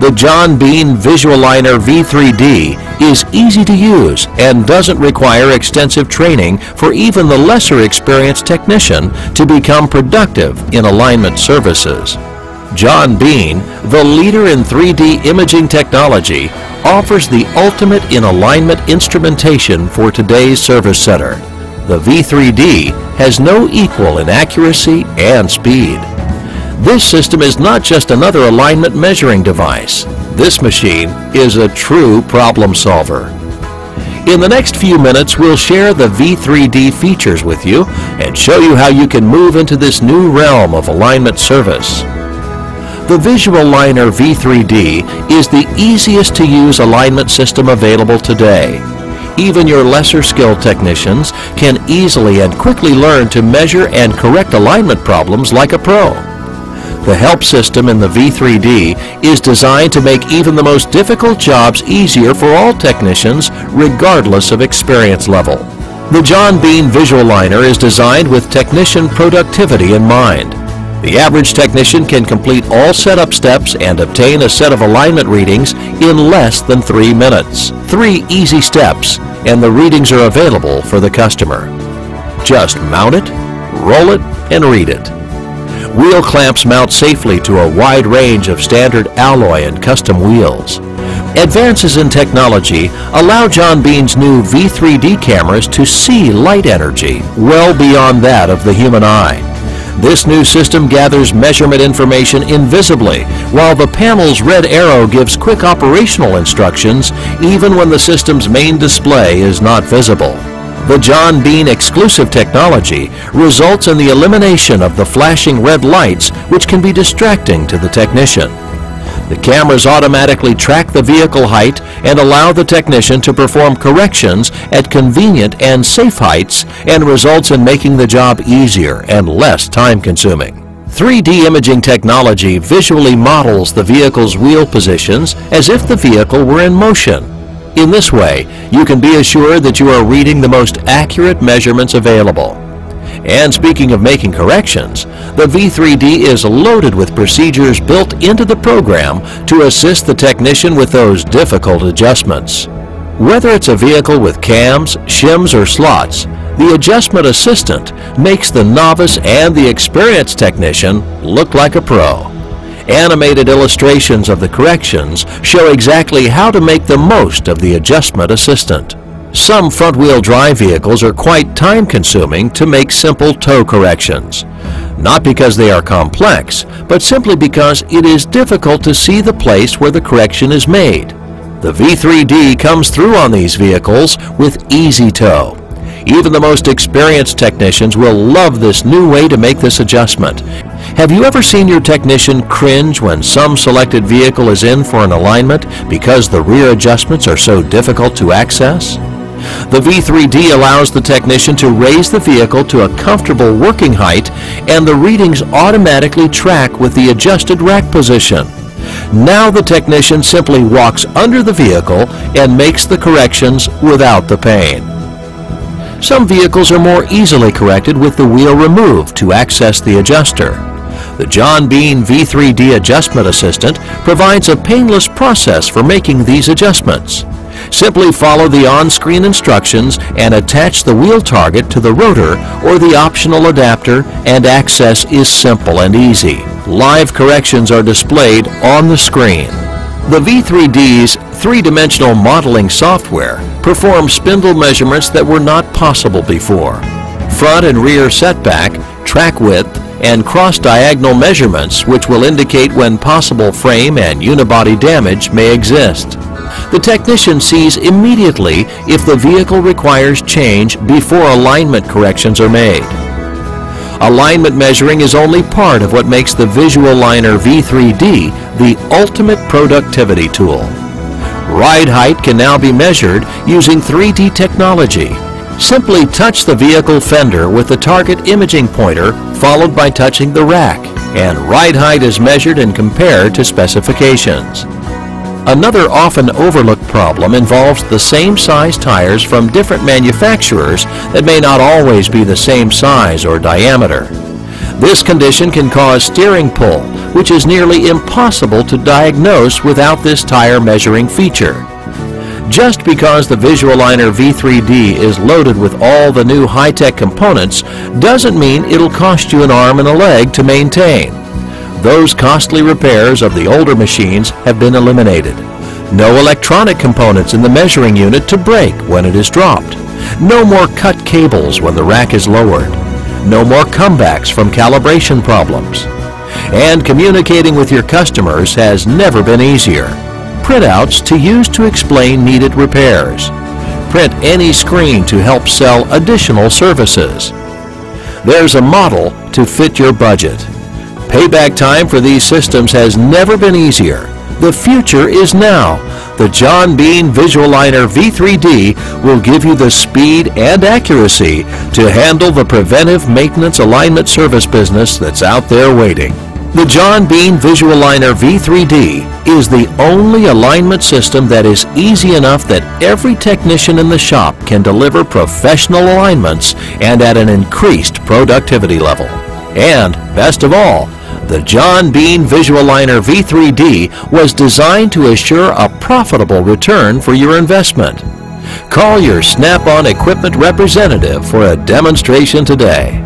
The John Bean Visualiner V3D is easy to use and doesn't require extensive training for even the lesser experienced technician to become productive in alignment services. John Bean, the leader in 3D imaging technology, offers the ultimate in alignment instrumentation for today's service center. The V3D has no equal in accuracy and speed. This system is not just another alignment measuring device. This machine is a true problem solver. In the next few minutes, we'll share the V3D features with you and show you how you can move into this new realm of alignment service. The Visualiner V3D is the easiest to use alignment system available today. Even your lesser skilled technicians can easily and quickly learn to measure and correct alignment problems like a pro. The help system in the V3D is designed to make even the most difficult jobs easier for all technicians, regardless of experience level. The John Bean Visualiner is designed with technician productivity in mind. The average technician can complete all setup steps and obtain a set of alignment readings in less than 3 minutes. 3 easy steps, and the readings are available for the customer. Just mount it, roll it, and read it. Wheel clamps mount safely to a wide range of standard alloy and custom wheels. Advances in technology allow John Bean's new V3D cameras to see light energy well beyond that of the human eye. This new system gathers measurement information invisibly, while the panel's red arrow gives quick operational instructions even when the system's main display is not visible. The John Bean exclusive technology results in the elimination of the flashing red lights, which can be distracting to the technician. The cameras automatically track the vehicle height and allow the technician to perform corrections at convenient and safe heights, and results in making the job easier and less time-consuming. 3D imaging technology visually models the vehicle's wheel positions as if the vehicle were in motion. In this way, you can be assured that you are reading the most accurate measurements available. And speaking of making corrections, the V3D is loaded with procedures built into the program to assist the technician with those difficult adjustments. Whether it's a vehicle with cams, shims, or slots, the adjustment assistant makes the novice and the experienced technician look like a pro. Animated illustrations of the corrections show exactly how to make the most of the adjustment assistant. Some front-wheel drive vehicles are quite time-consuming to make simple toe corrections. Not because they are complex, but simply because it is difficult to see the place where the correction is made. The V3D comes through on these vehicles with Easy Toe. Even the most experienced technicians will love this new way to make this adjustment. Have you ever seen your technician cringe when some selected vehicle is in for an alignment because the rear adjustments are so difficult to access? The V3D allows the technician to raise the vehicle to a comfortable working height, and the readings automatically track with the adjusted rack position. Now the technician simply walks under the vehicle and makes the corrections without the pain. Some vehicles are more easily corrected with the wheel removed to access the adjuster. The John Bean V3D Adjustment Assistant provides a painless process for making these adjustments. Simply follow the on-screen instructions and attach the wheel target to the rotor or the optional adapter, and access is simple and easy. Live corrections are displayed on the screen. The V3D's three-dimensional modeling software performs spindle measurements that were not possible before. Front and rear setback, track width, and cross-diagonal measurements, which will indicate when possible frame and unibody damage may exist. The technician sees immediately if the vehicle requires change before alignment corrections are made. Alignment measuring is only part of what makes the Visualiner V3D the ultimate productivity tool. Ride height can now be measured using 3D technology. Simply touch the vehicle fender with the target imaging pointer, followed by touching the rack, and ride height is measured and compared to specifications. Another often overlooked problem involves the same size tires from different manufacturers that may not always be the same size or diameter. This condition can cause steering pull, which is nearly impossible to diagnose without this tire measuring feature. Just because the Visualigner V3D is loaded with all the new high-tech components doesn't mean it'll cost you an arm and a leg to maintain. Those costly repairs of the older machines have been eliminated. No electronic components in the measuring unit to break when it is dropped. No more cut cables when the rack is lowered. No more comebacks from calibration problems. And communicating with your customers has never been easier. Printouts to use to explain needed repairs. Print any screen to help sell additional services. There's a model to fit your budget. Payback time for these systems has never been easier. The future is now. The John Bean Visualigner V3D will give you the speed and accuracy to handle the preventive maintenance alignment service business that's out there waiting. The John Bean Visualigner V3D is the only alignment system that is easy enough that every technician in the shop can deliver professional alignments and at an increased productivity level. And, best of all, the John Bean Visualigner V3D was designed to assure a profitable return for your investment. Call your Snap-on equipment representative for a demonstration today.